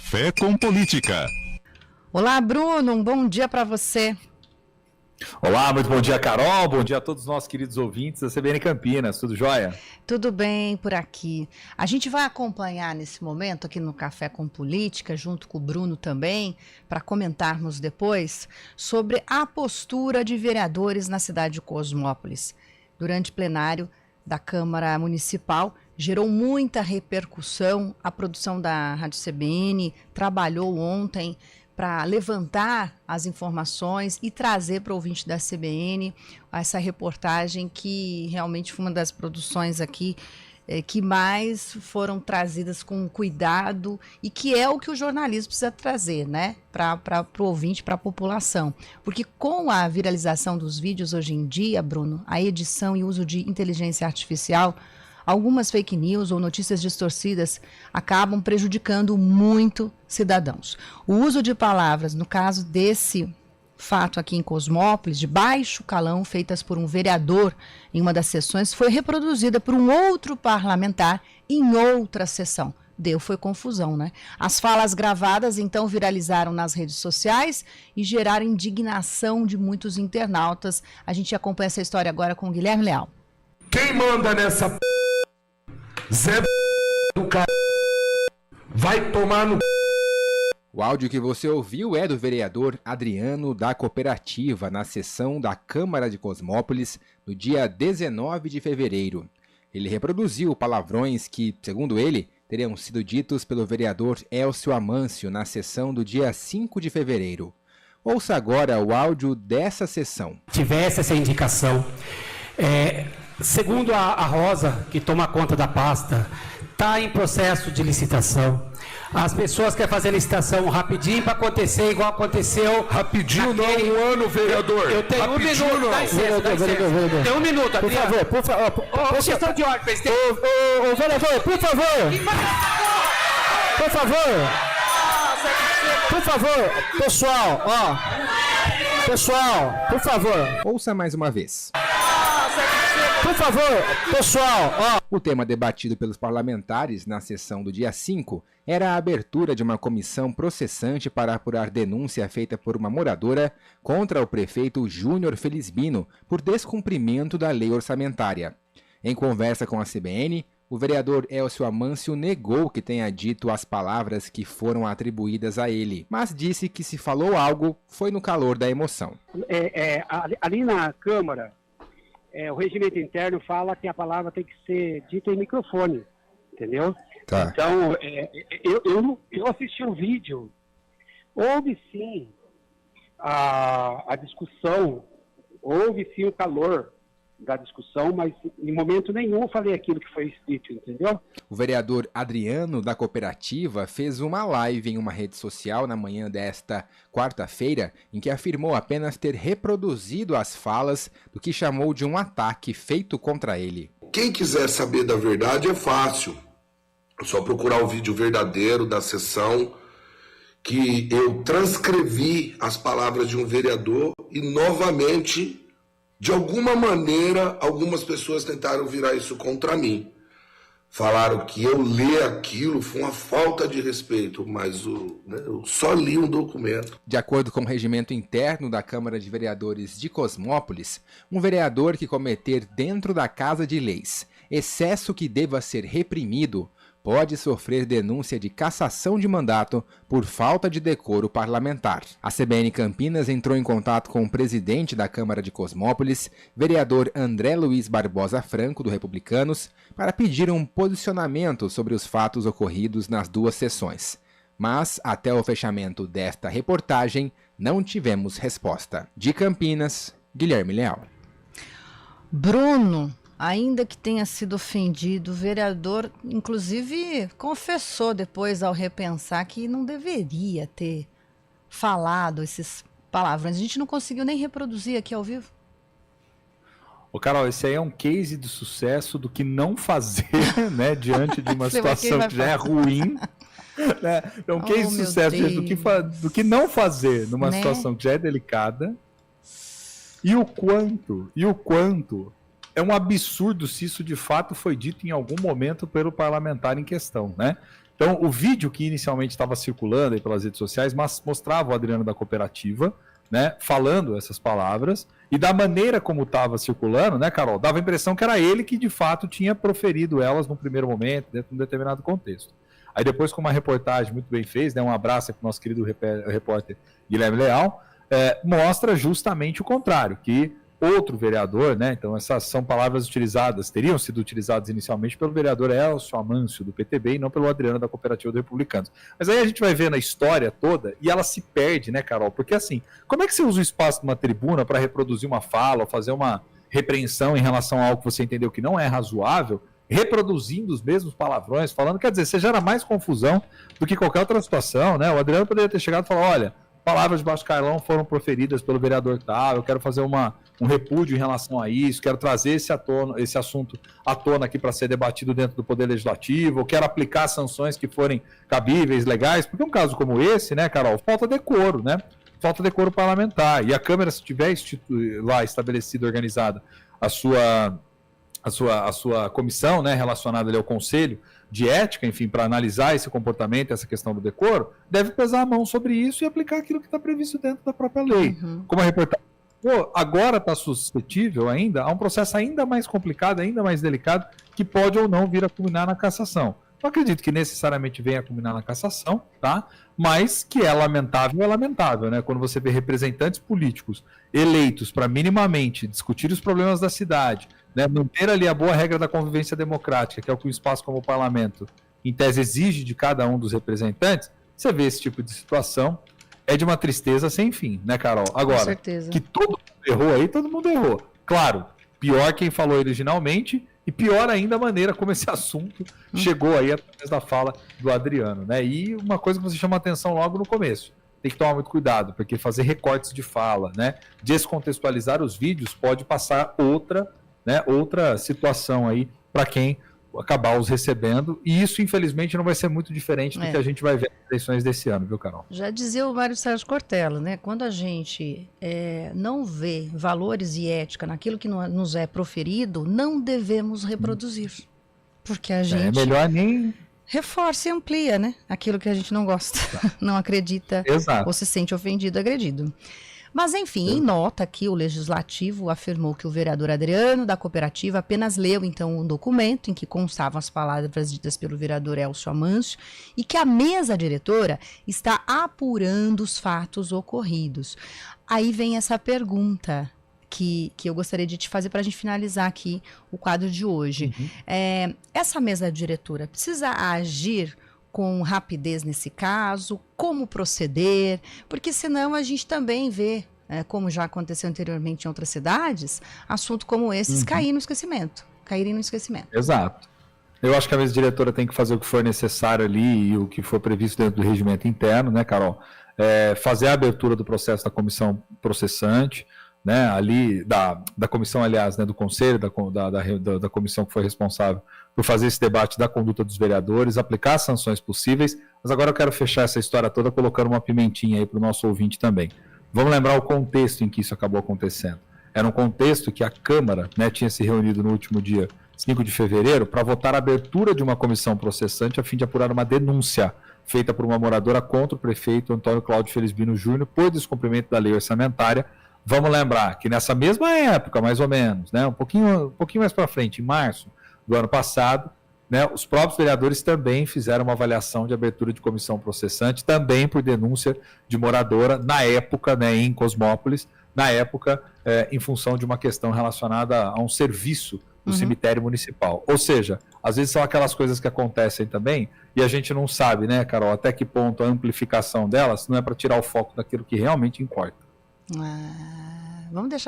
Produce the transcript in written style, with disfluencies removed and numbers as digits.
Café com Política. Olá, Bruno, um bom dia para você. Olá, muito bom dia, Carol. Bom dia a todos os nossos queridos ouvintes da CBN Campinas. Tudo jóia? Tudo bem por aqui. A gente vai acompanhar nesse momento aqui no Café com Política, junto com o Bruno também, para comentarmos depois sobre a postura de vereadores na cidade de Cosmópolis. Durante o plenário da Câmara Municipal, gerou muita repercussão. A produção da Rádio CBN trabalhou ontem para levantar as informações e trazer para o ouvinte da CBN essa reportagem que realmente foi uma das produções aqui que mais foram trazidas com cuidado e que é o que o jornalismo precisa trazer, né, para o ouvinte, para a população. Porque com a viralização dos vídeos hoje em dia, Bruno, a edição e uso de inteligência artificial, algumas fake news ou notícias distorcidas acabam prejudicando muito cidadãos. O uso de palavras, no caso desse fato aqui em Cosmópolis, de baixo calão, feitas por um vereador em uma das sessões, foi reproduzida por um outro parlamentar em outra sessão. Foi confusão, né? As falas gravadas, então, viralizaram nas redes sociais e geraram indignação de muitos internautas. A gente acompanha essa história agora com o Guilherme Leal. Quem manda nessa Zé do c... vai tomar no... O áudio que você ouviu é do vereador Adriano da Cooperativa na sessão da Câmara de Cosmópolis no dia 19 de fevereiro. Ele reproduziu palavrões que, segundo ele, teriam sido ditos pelo vereador Elcio Amâncio na sessão do dia 5 de fevereiro. Ouça agora o áudio dessa sessão. Tivesse essa indicação, segundo a Rosa, que toma conta da pasta, está em processo de licitação. As pessoas querem fazer licitação rapidinho para acontecer igual aconteceu. Rapidinho naquele... não, um ano, vereador. Eu tenho rapidinho um minuto, dá licença. Tem um minuto, Adriano. Por favor. Questão de ordem, presidente. Vereador, por favor. Por favor, pessoal, por favor. Ouça mais uma vez. Por favor, pessoal, O tema debatido pelos parlamentares na sessão do dia 5 era a abertura de uma comissão processante para apurar denúncia feita por uma moradora contra o prefeito Júnior Felizbino por descumprimento da lei orçamentária. Em conversa com a CBN, o vereador Elcio Amâncio negou que tenha dito as palavras que foram atribuídas a ele, mas disse que se falou algo foi no calor da emoção. Ali na Câmara, o regimento interno fala que a palavra tem que ser dita em microfone, entendeu? Tá. Então, eu assisti o vídeo, houve sim a discussão, houve sim o calor da discussão, mas em momento nenhum eu falei aquilo que foi dito, entendeu? O vereador Adriano da Cooperativa fez uma live em uma rede social na manhã desta quarta-feira, em que afirmou apenas ter reproduzido as falas do que chamou de um ataque feito contra ele. Quem quiser saber da verdade é fácil. É só procurar o vídeo verdadeiro da sessão, que eu transcrevi as palavras de um vereador e novamente... De alguma maneira, algumas pessoas tentaram virar isso contra mim. Falaram que eu ler aquilo foi uma falta de respeito, mas eu só li um documento. De acordo com o regimento interno da Câmara de Vereadores de Cosmópolis, um vereador que cometer dentro da Casa de Leis excesso que deva ser reprimido pode sofrer denúncia de cassação de mandato por falta de decoro parlamentar. A CBN Campinas entrou em contato com o presidente da Câmara de Cosmópolis, vereador André Luiz Barbosa Franco, do Republicanos, para pedir um posicionamento sobre os fatos ocorridos nas duas sessões. Mas, até o fechamento desta reportagem, não tivemos resposta. De Campinas, Guilherme Leal. Bruno, ainda que tenha sido ofendido, o vereador, inclusive, confessou depois ao repensar que não deveria ter falado esses palavrões. A gente não conseguiu nem reproduzir aqui ao vivo. Ô, Carol, esse aí é um case de sucesso do que não fazer, né, diante de uma situação que já é ruim. Né? É um case de sucesso do que não fazer numa situação que já é delicada. E o quanto é um absurdo se isso de fato foi dito em algum momento pelo parlamentar em questão, né? Então, o vídeo que inicialmente estava circulando aí pelas redes sociais mostrava o Adriano da cooperativa, né, falando essas palavras, e da maneira como estava circulando, né, Carol, dava a impressão que era ele que de fato tinha proferido elas no primeiro momento, dentro de um determinado contexto. Aí depois, com uma reportagem muito bem fez, né, um abraço para o nosso querido repórter Guilherme Leal, mostra justamente o contrário, que outro vereador, né, então essas são palavras utilizadas, teriam sido utilizadas inicialmente pelo vereador Elcio Amâncio, do PTB, e não pelo Adriano da Cooperativa dos Republicanos. Mas aí a gente vai vendo a história toda e ela se perde, né, Carol? Porque assim, como é que você usa o espaço de uma tribuna para reproduzir uma fala, ou fazer uma repreensão em relação a algo que você entendeu que não é razoável, reproduzindo os mesmos palavrões, falando, quer dizer, você gera mais confusão do que qualquer outra situação, né? O Adriano poderia ter chegado e falar, olha, palavras de baixo calão foram proferidas pelo vereador tal, eu quero fazer um repúdio em relação a isso, quero trazer esse assunto à tona aqui para ser debatido dentro do Poder Legislativo, eu quero aplicar sanções que forem cabíveis, legais, porque um caso como esse, né, Carol, falta decoro, né? Falta decoro parlamentar. E a Câmara, se tiver lá estabelecida, organizada, a sua comissão, né, relacionada ali ao Conselho de Ética, enfim, para analisar esse comportamento, essa questão do decoro, deve pesar a mão sobre isso e aplicar aquilo que está previsto dentro da própria lei. Como a reportagem agora está suscetível ainda a um processo ainda mais complicado, ainda mais delicado, que pode ou não vir a culminar na cassação. Não acredito que necessariamente venha a culminar na cassação, tá? Mas que é lamentável, né? Quando você vê representantes políticos eleitos para minimamente discutir os problemas da cidade, né? Manter ali a boa regra da convivência democrática, que é o que um espaço como o parlamento, em tese, exige de cada um dos representantes, você vê esse tipo de situação, é de uma tristeza sem fim, né, Carol? Agora, que todo mundo errou aí, todo mundo errou. Claro, pior quem falou originalmente, e pior ainda a maneira como esse assunto chegou aí através da fala do Adriano, né? E uma coisa que você chama a atenção logo no começo, tem que tomar muito cuidado, porque fazer recortes de fala, né? Descontextualizar os vídeos pode passar outra situação aí para quem acabar os recebendo, e isso infelizmente não vai ser muito diferente do que a gente vai ver nas eleições desse ano, viu, Carol? Já dizia o Mário Sérgio Cortella, né? Quando a gente não vê valores e ética naquilo que nos é proferido, não devemos reproduzir, porque a gente melhor nem reforça e amplia, né? Aquilo que a gente não gosta, não acredita. Exato. Ou se sente ofendido, agredido. Mas, enfim, em nota aqui, o Legislativo afirmou que o vereador Adriano, da cooperativa, apenas leu, então, um documento em que constavam as palavras ditas pelo vereador Elcio Amâncio e que a mesa diretora está apurando os fatos ocorridos. Aí vem essa pergunta que eu gostaria de te fazer para a gente finalizar aqui o quadro de hoje. Essa mesa diretora precisa agir com rapidez nesse caso, como proceder, porque senão a gente também vê, como já aconteceu anteriormente em outras cidades, assunto como esses caírem no esquecimento. Exato. Eu acho que a mesa diretora tem que fazer o que for necessário ali e o que for previsto dentro do regimento interno, né, Carol? Fazer a abertura do processo da comissão processante, né, ali, da comissão, aliás, né, do conselho, da comissão que foi responsável por fazer esse debate da conduta dos vereadores, aplicar as sanções possíveis, mas agora eu quero fechar essa história toda colocando uma pimentinha aí para o nosso ouvinte também. Vamos lembrar o contexto em que isso acabou acontecendo. Era um contexto que a Câmara, né, tinha se reunido no último dia 5 de fevereiro para votar a abertura de uma comissão processante a fim de apurar uma denúncia feita por uma moradora contra o prefeito Antônio Cláudio Felizbino Júnior por descumprimento da lei orçamentária. Vamos lembrar que nessa mesma época, mais ou menos, né, um pouquinho mais para frente, em março do ano passado, né, os próprios vereadores também fizeram uma avaliação de abertura de comissão processante, também por denúncia de moradora, na época, né, em Cosmópolis, em função de uma questão relacionada a um serviço do cemitério municipal. Ou seja, às vezes são aquelas coisas que acontecem também e a gente não sabe, né, Carol, até que ponto a amplificação delas não é para tirar o foco daquilo que realmente importa. Vamos deixar